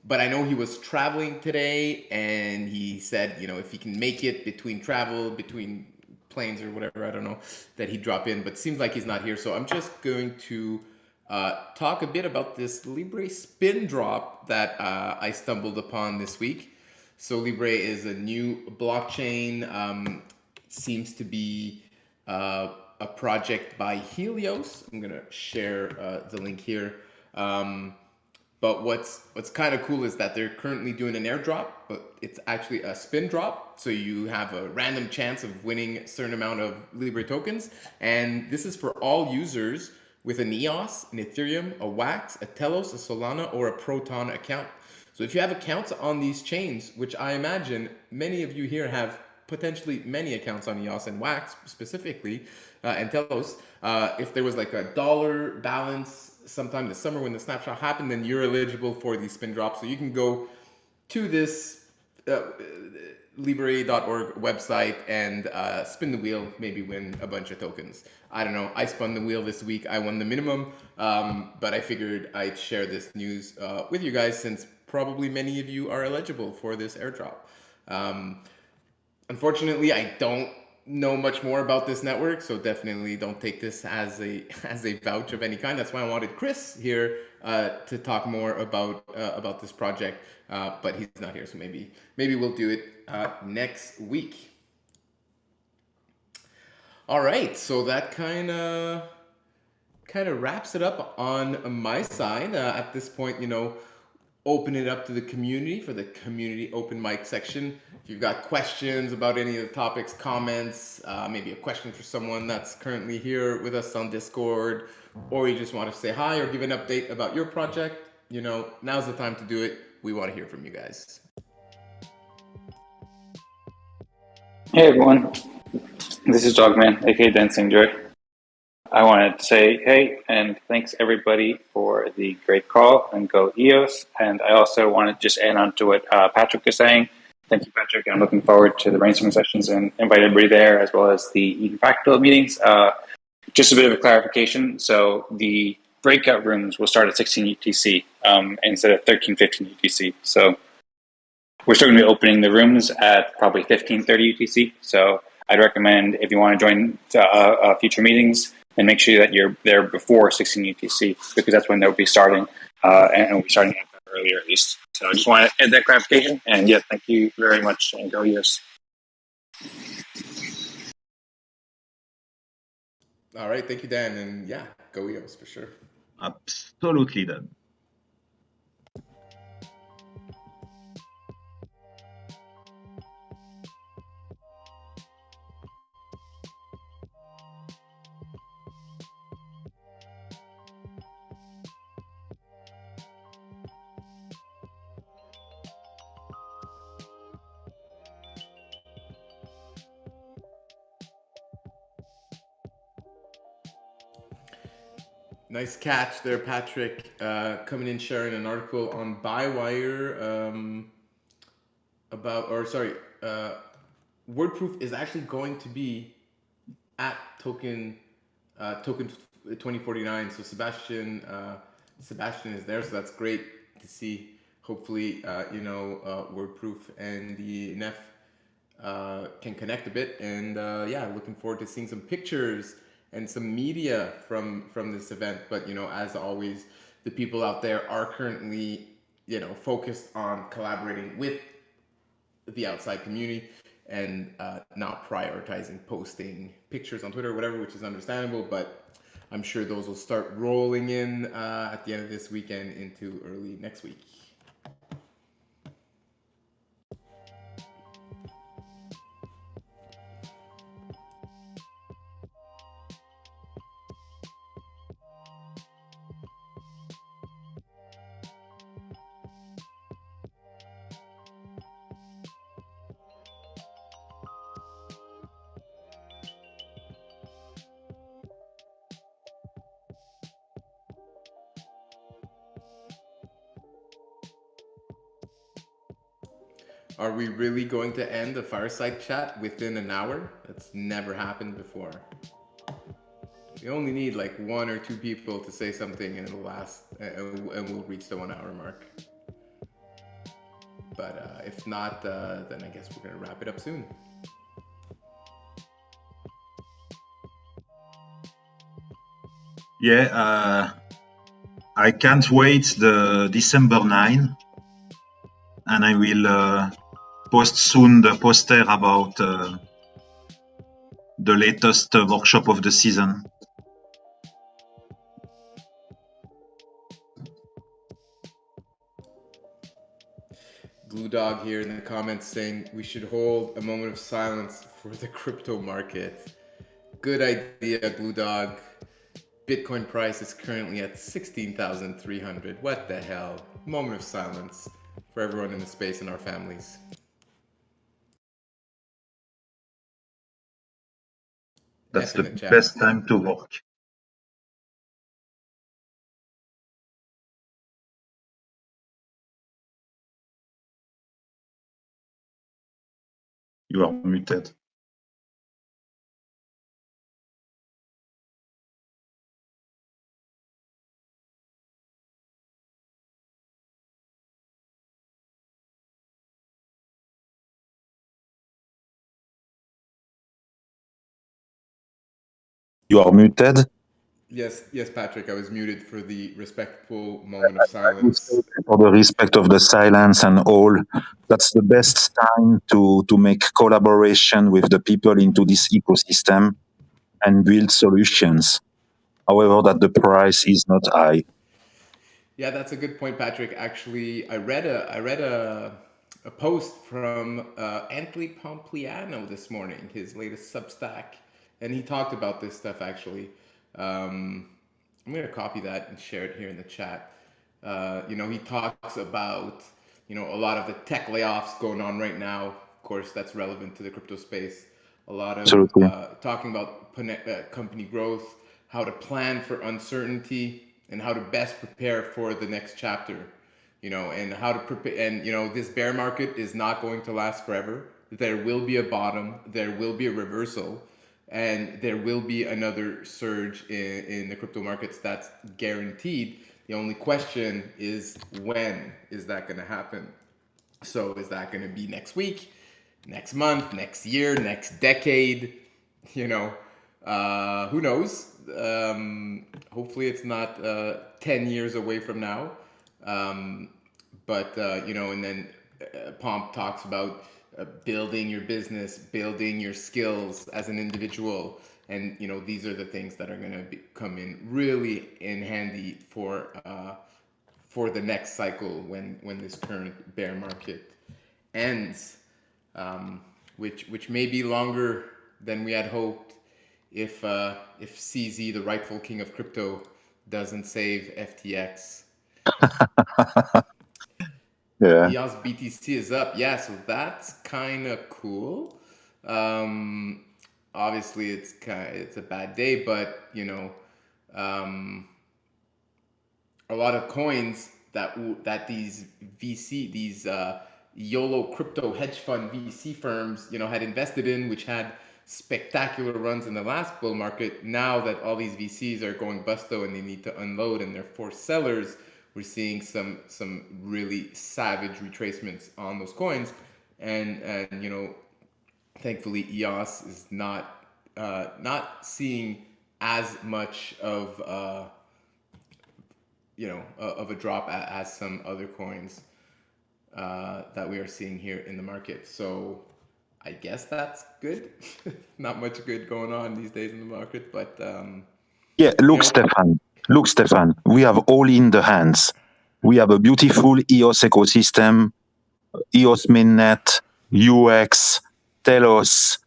But I know he was traveling today, and he said, you know, if he can make it between planes or whatever, I don't know, that he'd drop in. But seems like he's not here, so I'm just going to talk a bit about this Libre spin drop that I stumbled upon this week. So Libre is a new blockchain. Seems to be a project by Helios. I'm gonna share the link here. But what's kind of cool is that they're currently doing an airdrop, but it's actually a spin drop. So you have a random chance of winning a certain amount of Libre tokens. And this is for all users with an EOS, an Ethereum, a Wax, a Telos, a Solana, or a Proton account. So if you have accounts on these chains, which I imagine many of you here have potentially many accounts on EOS and Wax specifically, and Telos, if there was like a dollar balance sometime this summer when the snapshot happened, then you're eligible for these spin drops. So you can go to this Libre.org website and spin the wheel, maybe win a bunch of tokens. I don't know. I spun the wheel this week. I won the minimum, but I figured I'd share this news with you guys since probably many of you are eligible for this airdrop. Unfortunately, I don't know much more about this network, so definitely don't take this as a vouch of any kind. That's why I wanted Chris here to talk more about this project, but he's not here, so maybe we'll do it next week. All right, so that kind of wraps it up on my side. At this point, you know, open it up to the community for the community open mic section. If you've got questions about any of the topics, comments, maybe a question for someone that's currently here with us on Discord, or you just want to say hi or give an update about your project, you know, now's the time to do it. We want to hear from you guys. Hey everyone, this is Dogman, aka Dancing Joy. I wanted to say hey and thanks everybody for the great call and go EOS. And I also wanted to just add on to what Patrick was saying. Thank you, Patrick. I'm looking forward to the brainstorming sessions and invite everybody there, as well as the Fractal meetings. Just a bit of a clarification. So the breakout rooms will start at 16 UTC instead of 13:15 UTC. So we're still going to be opening the rooms at probably 15:30 UTC. So I'd recommend, if you want to join future meetings, and make sure that you're there before 16 UTC, because that's when they'll be starting, and we'll be starting earlier at least. So I just want to add that clarification, and yeah, thank you very much, and go EOS. All right, thank you, Dan, and yeah, go EOS for sure. Absolutely, Dan. Nice catch there, Patrick. Coming in, sharing an article on Buywire WordProof is actually going to be at token 2049. So Sebastian is there, so that's great to see. Hopefully, WordProof and the ENF can connect a bit, and yeah, looking forward to seeing some pictures and some media from this event. But you know, as always, the people out there are currently, you know, focused on collaborating with the outside community and not prioritizing posting pictures on Twitter or whatever, which is understandable. But I'm sure those will start rolling in at the end of this weekend into early next week. Are we really going to end the Fireside chat within an hour? That's never happened before. We only need like 1 or 2 people to say something and it'll last, and we'll reach the 1 hour mark. But if not, then I guess we're gonna wrap it up soon. Yeah, I can't wait the December 9, and I will post soon the poster about the latest workshop of the season. Blue Dog here in the comments saying we should hold a moment of silence for the crypto market. Good idea, Blue Dog. Bitcoin price is currently at 16,300. What the hell? Moment of silence for everyone in the space and our families. That's F in the chat. best time to work. You are muted. You are muted. Yes, Patrick, I was muted for the respectful moment of silence. For the respect of the silence and all, that's the best time to make collaboration with the people into this ecosystem and build solutions. However, that the price is not high. Yeah, that's a good point, Patrick. Actually, I read a post from Anthony Pompliano this morning, his latest Substack, and he talked about this stuff actually. I'm going to copy that and share it here in the chat. He talks about, a lot of the tech layoffs going on right now. Of course, that's relevant to the crypto space. A lot of Absolutely. talking about company growth, how to plan for uncertainty, and how to best prepare for the next chapter. And how to prepare. And, this bear market is not going to last forever. There will be a bottom. There will be a reversal. And there will be another surge in the crypto markets. That's guaranteed. The only question is, when is that going to happen? So is that going to be next week, next month, next year, next decade? Who knows? Hopefully it's not 10 years away from now. And then Pomp talks about building your business, building your skills as an individual. And, these are the things that are going to come in really in handy for the next cycle when this current bear market ends, which may be longer than we had hoped if CZ, the rightful king of crypto, doesn't save FTX. Yeah. EOS BTC is up. Yeah, so that's kind of cool. Obviously, it's a bad day, but a lot of coins that these YOLO crypto hedge fund VC firms had invested in, which had spectacular runs in the last bull market. Now that all these VCs are going busto and they need to unload and they're forced sellers, we're seeing some really savage retracements on those coins, and thankfully EOS is not seeing as much of a drop as some other coins that we are seeing here in the market. So I guess that's good. Not much good going on these days in the market, but yeah. Look, Stephane, we have all in the hands. We have a beautiful EOS ecosystem, EOS mainnet, UX, Telos,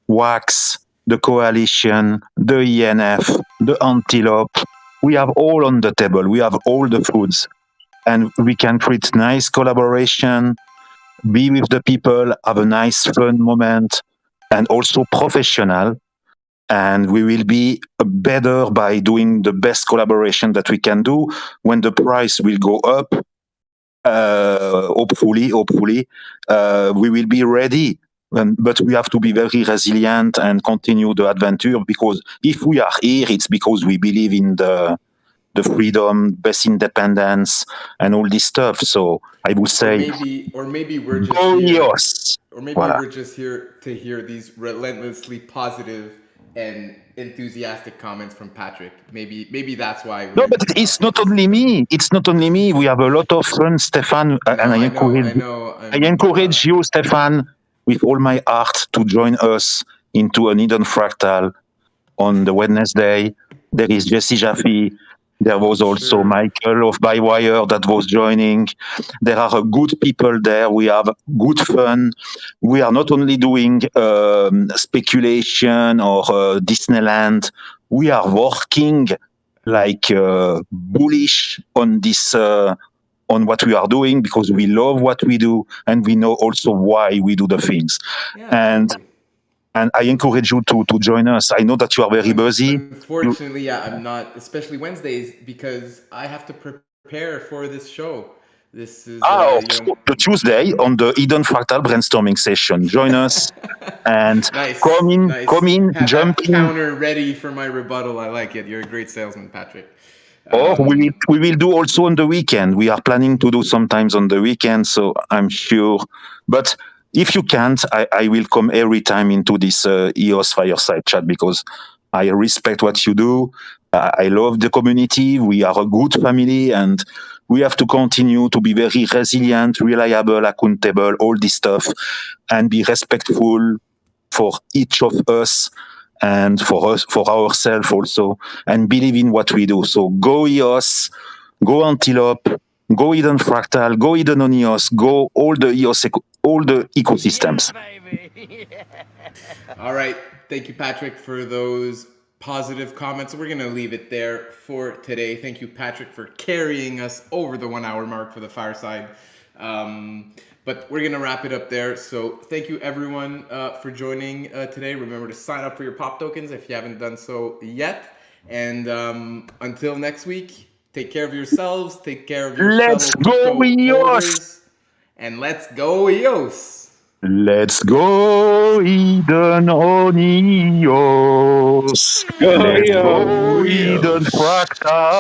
Wax, the coalition, the ENF, the Antelope. We have all on the table. We have all the foods. And we can create nice collaboration, be with the people, have a nice fun moment, and also professional. And we will be better by doing the best collaboration that we can do. When the price will go up, hopefully, we will be ready. But we have to be very resilient and continue the adventure, because if we are here, it's because we believe in the freedom, best independence, and all this stuff. So I would say, or maybe we're just go here, EOS. or maybe Voilà. we're just here to hear these relentlessly positive and enthusiastic comments from Patrick. Maybe that's why. No, but it's not only me. It's not only me. We have a lot of fun, Stephane, and I encourage you, Stephane, with all my heart, to join us into an Hidden Fractal on the Wednesday. There is Jesse Jaffe. There was also Michael of Bywire that was joining. There are good people there. We have good fun. We are not only doing speculation or Disneyland. We are working like bullish on this, on what we are doing, because we love what we do and we know also why we do the things. And I encourage you to join us. I know that you are very busy. Unfortunately, I'm not, especially Wednesdays, because I have to prepare for this show. This is the Tuesday on the Hidden Fractal brainstorming session. Join us and come in, have jump that in. Counter ready for my rebuttal. I like it. You're a great salesman, Patrick. Or we will do also on the weekend. We are planning to do sometimes on the weekend, so I'm sure. But if you can't, I will come every time into this EOS Fireside chat, because I respect what you do. I love the community. We are a good family, and we have to continue to be very resilient, reliable, accountable, all this stuff, and be respectful for each of us and for ourselves also, and believe in what we do. So go EOS, go Antelope, go Hidden Fractal, go Hidden on EOS, go all the EOS, all the ecosystems. All right. Thank you, Patrick, for those positive comments. We're going to leave it there for today. Thank you, Patrick, for carrying us over the 1 hour mark for the Fireside. But we're going to wrap it up there. So thank you, everyone, for joining today. Remember to sign up for your POP tokens if you haven't done so yet. And until next week, take care of yourselves. Take care of your Let's fellow go EOS. And let's go EOS. Let's go Hidden on EOS. Let's go Hidden Fractal.